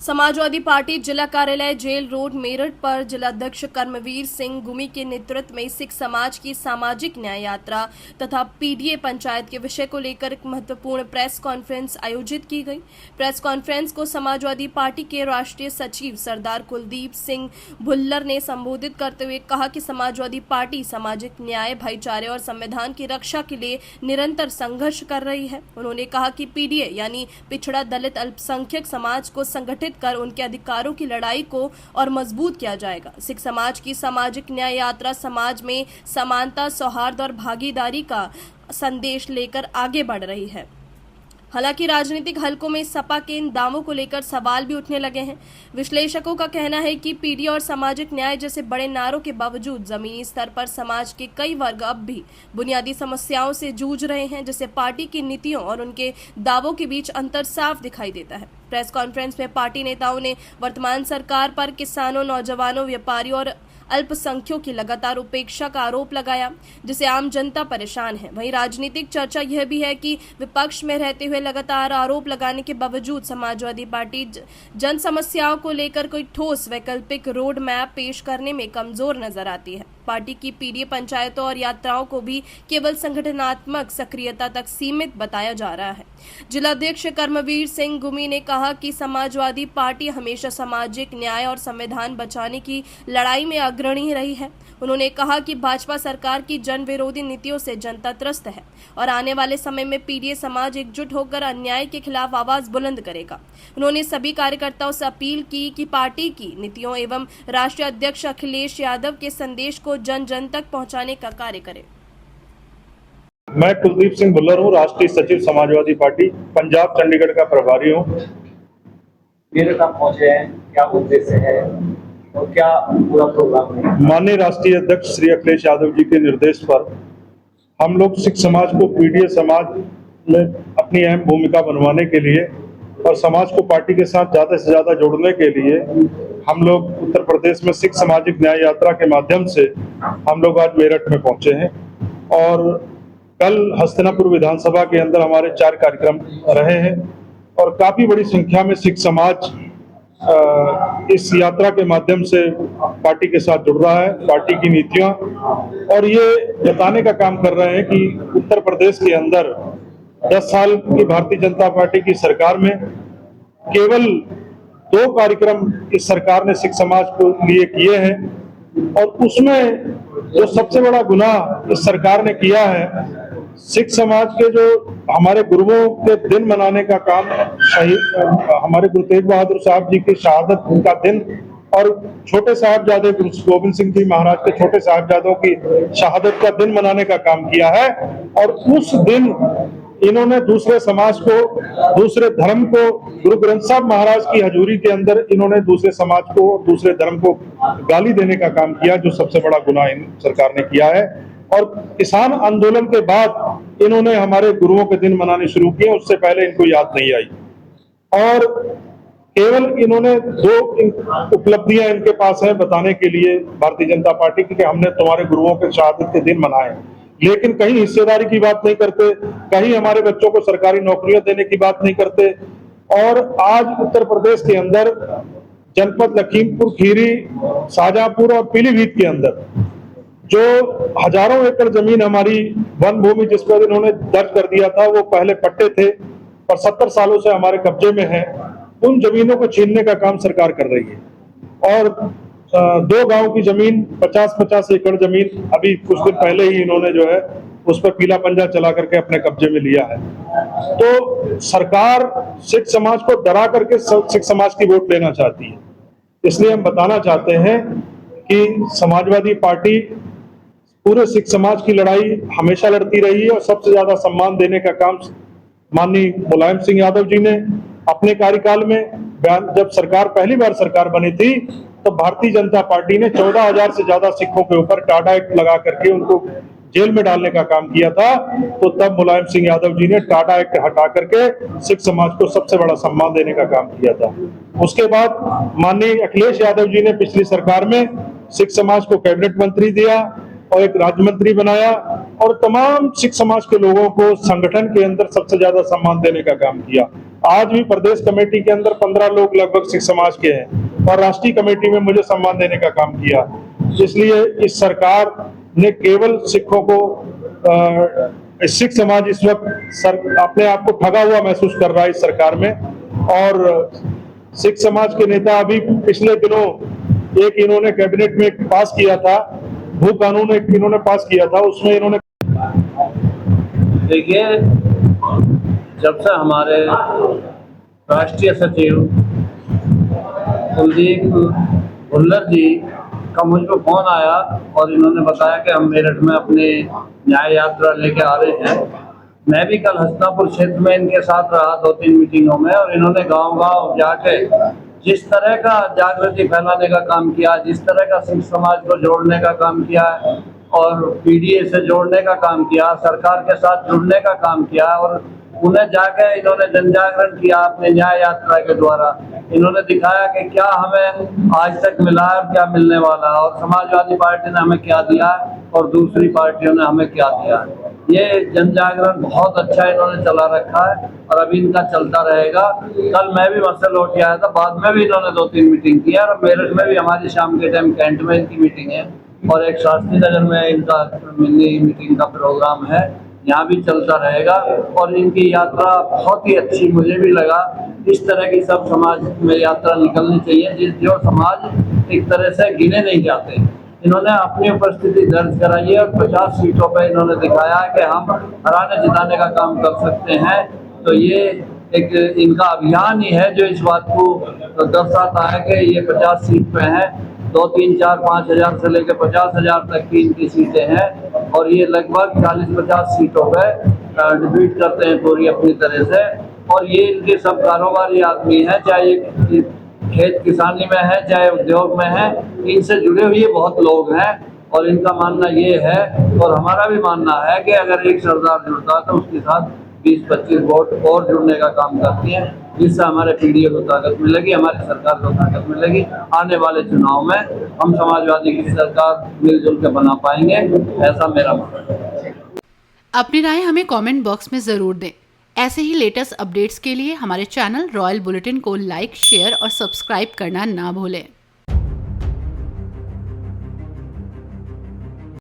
Samajwadi party जिला कार्यालय jail road Meerut पर जिलाध्यक्ष कर्मवीर सिंह गुमी के नेतृत्व में सिख समाज की सामाजिक न्याय यात्रा तथा पीडीए पंचायत के विषय को लेकर एक महत्वपूर्ण प्रेस कॉन्फ्रेंस आयोजित की गई। प्रेस कॉन्फ्रेंस को समाजवादी पार्टी के राष्ट्रीय सचिव सरदार कुलदीप सिंह भुल्लर ने संबोधित करते हुए कहा कि समाजवादी पार्टी सामाजिक न्याय, भाईचारे और संविधान की रक्षा के लिए निरंतर संघर्ष कर रही है। उन्होंने कहा कि पीडीए यानी पिछड़ा दलित अल्पसंख्यक समाज को संगठित कर उनके अधिकारों की लड़ाई को और मजबूत किया जाएगा। सिख समाज की सामाजिक न्याय यात्रा समाज में समानता, सौहार्द और भागीदारी का संदेश लेकर आगे बढ़ रही है। हालांकि राजनीतिक हलकों में सपा के इन दावों को लेकर सवाल भी उठने लगे हैं। विश्लेषकों का कहना है कि पीडीए और सामाजिक न्याय जैसे बड़े नारों के बावजूद जमीनी स्तर पर समाज के कई वर्ग अब भी बुनियादी समस्याओं से जूझ रहे हैं, जिससे पार्टी की नीतियों और उनके दावों के बीच अंतर साफ दिखाई देता है। प्रेस कॉन्फ्रेंस में पार्टी नेताओं ने वर्तमान सरकार पर किसानों, नौजवानों, व्यापारियों और अल्पसंख्यकों की लगातार उपेक्षा का आरोप लगाया, जिससे आम जनता परेशान है। वहीं राजनीतिक चर्चा यह भी है कि विपक्ष में रहते हुए लगातार आरोप लगाने के बावजूद समाजवादी पार्टी जन समस्याओं को लेकर कोई ठोस वैकल्पिक रोड मैप पेश करने में कमजोर नजर आती है। पार्टी की पीडीए पंचायतों और यात्राओं को भी केवल संगठनात्मक सक्रियता तक सीमित बताया जा रहा है। जिलाध्यक्ष कर्मवीर सिंह गुमी ने कहा कि समाजवादी पार्टी हमेशा सामाजिक न्याय और संविधान बचाने की लड़ाई में अग्रणी रही है। उन्होंने कहा कि भाजपा सरकार की जन विरोधी नीतियों से जनता त्रस्त है और आने वाले समय में पीडीए समाज एकजुट होकर अन्याय के खिलाफ आवाज बुलंद करेगा। उन्होंने सभी कार्यकर्ताओं से अपील की कि पार्टी की नीतियों एवं राष्ट्रीय अध्यक्ष अखिलेश यादव के संदेश को जन जन तक पहुंचाने का कार्य करें। मैं कुलदीप सिंह भुल्लर हूँ, राष्ट्रीय सचिव समाजवादी पार्टी पंजाब चंडीगढ़ का प्रभारी हूँ। मेरे तक पहुंचे हैं, क्या उद्देश्य है और क्या पूरा प्रोग्राम है? माननीय राष्ट्रीय अध्यक्ष श्री अखिलेश यादव जी के निर्देश पर हम लोग सिख समाज को पीडीए समाज में अपनी अहम भूमिका बनवाने के लिए और समाज को पार्टी के साथ ज्यादा से ज्यादा जोड़ने के लिए हम लोग उत्तर प्रदेश में सिख सामाजिक न्याय यात्रा के माध्यम से हम लोग आज मेरठ में पहुंचे हैं। और कल हस्तिनापुर विधानसभा के अंदर हमारे 4 कार्यक्रम रहे हैं और काफी बड़ी संख्या में सिख समाज इस यात्रा के माध्यम से पार्टी के साथ जुड़ रहा है। पार्टी की नीतियां और ये बताने का काम कर रहे हैं कि उत्तर प्रदेश के अंदर 10 साल की भारतीय जनता पार्टी की सरकार में केवल 2 कार्यक्रम इस सरकार ने सिख समाज को लिए किए हैं और उसमें जो सबसे बड़ा गुनाह इस सरकार ने किया है, सिख समाज के जो हमारे गुरुओं के दिन मनाने का काम, हमारे गुरु तेग बहादुर साहब जी की शहादत का दिन और छोटे साहिबजादे गुरु गोविंद सिंह जी महाराज के छोटे साहिबजादों की शहादत का दिन मनाने का काम किया है। और उस दिन इन्होंने दूसरे समाज को, दूसरे धर्म को, गुरु ग्रंथ साहब महाराज की हजूरी के अंदर इन्होंने दूसरे समाज को, दूसरे धर्म को गाली देने का काम किया, जो सबसे बड़ा गुनाह इन सरकार ने किया है। और किसान आंदोलन के बाद इन्होंने हमारे गुरुओं के दिन मनाने शुरू किए, उससे पहले इनको याद नहीं आई। और केवल इन्होंने 2 उपलब्धियां इनके पास है बताने के लिए भारतीय जनता पार्टी की कि हमने तुम्हारे गुरुओं के शहादत के दिन मनाए, लेकिन कहीं हिस्सेदारी की बात नहीं करते, कहीं हमारे बच्चों को सरकारी नौकरियां देने की बात नहीं करते। और आज उत्तर प्रदेश के अंदर जनपद लखीमपुर खीरी, शाहजहांपुर और पीलीभीत के अंदर जो हजारों एकड़ जमीन हमारी वन भूमि जिस पर इन्होंने दर्ज कर दिया था, वो पहले पट्टे थे और 70 सालों से हमारे कब्जे में है, उन जमीनों को छीनने का काम सरकार कर रही है। और 2 गांव की जमीन 50-50 एकड़ जमीन अभी कुछ दिन पहले ही इन्होंने जो है उस पर पीला पंजा चला करके अपने कब्जे में लिया है। तो सरकार सिख समाज को डरा करके सिख समाज की वोट लेना चाहती है। इसलिए हम बताना चाहते हैं कि समाजवादी पार्टी पूरे सिख समाज की लड़ाई हमेशा लड़ती रही है और सबसे ज्यादा सम्मान देने का काम माननीय मुलायम सिंह यादव जी ने अपने कार्यकाल में, जब सरकार पहली बार सरकार बनी थी तो भारतीय जनता पार्टी ने 14,000 से ज्यादा सिखों के ऊपर टाटा एक्ट लगा करके उनको जेल में डालने का काम किया था। तो तब मुलायम सिंह यादव जी ने टाटा एक्ट हटा करके सिख समाज को सबसे बड़ा सम्मान देने का काम किया था। उसके बाद माननीय अखिलेश यादव जी ने पिछली सरकार में सिख समाज को कैबिनेट मंत्री दिया और एक राज्य मंत्री बनाया और तमाम सिख समाज के लोगों को संगठन के अंदर सबसे ज्यादा सम्मान देने का काम किया। आज भी प्रदेश कमेटी के अंदर 15 लोग लगभग सिख समाज के हैं और राष्ट्रीय कमेटी में मुझे सम्मान देने का काम किया। इसलिए इस सरकार ने केवल सिखों को सिख समाज इस वक्त अपने आप को ठगा हुआ महसूस कर रहा है इस सरकार में। और सिख समाज के नेता अभी पिछले दिनों एक इन्होंने कैबिनेट में पास किया था, भू कानून एक इन्होंने पास किया था, उसमें इन्होंने देखिए, जब से हमारे राष्ट्रीय सचिव कुलदीप भुल्लर जी का मुझ पर फोन आया और इन्होंने बताया कि हम मेरठ में अपनी न्याय यात्रा लेके आ रहे हैं। मैं भी कल हसनापुर क्षेत्र में इनके साथ रहा 2-3 मीटिंगों में, और इन्होंने गांव-गांव जाके जिस तरह का जागृति फैलाने का काम किया, जिस तरह का सिख समाज को जोड़ने का काम किया और पीडीए से जोड़ने का काम किया, सरकार के साथ जुड़ने का काम किया, और उन्हें जाके इन्होंने जन जागरण किया अपने न्याय यात्रा के द्वारा। इन्होंने दिखाया कि क्या हमें आज तक मिला है और क्या मिलने वाला है, और समाजवादी पार्टी ने हमें क्या दिया और दूसरी पार्टियों ने हमें क्या दिया। ये जन जागरण बहुत अच्छा इन्होंने चला रखा है और अभी इनका चलता रहेगा। कल मैं भी वहाँ से लौट आया था, बाद में भी इन्होंने 2-3 मीटिंग की है, और मेरठ में भी हमारी शाम के टाइम कैंट में इनकी मीटिंग है, और एक शास्त्री नगर में इनका मिनी मीटिंग का प्रोग्राम है, यहाँ भी चलता रहेगा। और इनकी यात्रा बहुत ही अच्छी मुझे भी लगा। इस तरह की सब समाज में यात्रा निकलनी चाहिए, जो समाज एक तरह से गिने नहीं जाते। इन्होंने अपनी उपस्थिति दर्ज कराई है और 50 सीटों पर इन्होंने दिखाया है कि हम हराने जिताने का काम कर सकते हैं। तो ये एक इनका अभियान ही है जो इस बात को दर्शाता है कि ये 50 सीट पे हैं। 2, 3, 4, 5 हजार से लेकर 50 हजार तक की इनकी सीटें हैं, और ये लगभग 40-50 सीटों पे डिबेट करते हैं पूरी अपनी तरह से। और ये इनके सब कारोबारी आदमी हैं, चाहे ये खेत किसानी में है, चाहे उद्योग में है, इनसे जुड़े हुए बहुत लोग हैं। और इनका मानना ये है, और हमारा भी मानना है, कि अगर एक सरदार जुड़ता है तो उसके साथ 20-25 वोट और जुड़ने का काम करती हैं, जिससे हमारे पीडीए को ताकत मिलेगी, हमारी सरकार को ताकत मिलेगी। आने वाले चुनाव में हम समाजवादी की सरकार मिलजुल के बना पाएंगे, ऐसा मेरा मानना है। अपनी राय हमें कमेंट बॉक्स में ज़रूर दें। ऐसे ही लेटेस्ट अपडेट्स के लिए हमारे चैनल रॉयल बुलेटिन को लाइक, शेयर और सब्सक्राइब करना ना भूलें।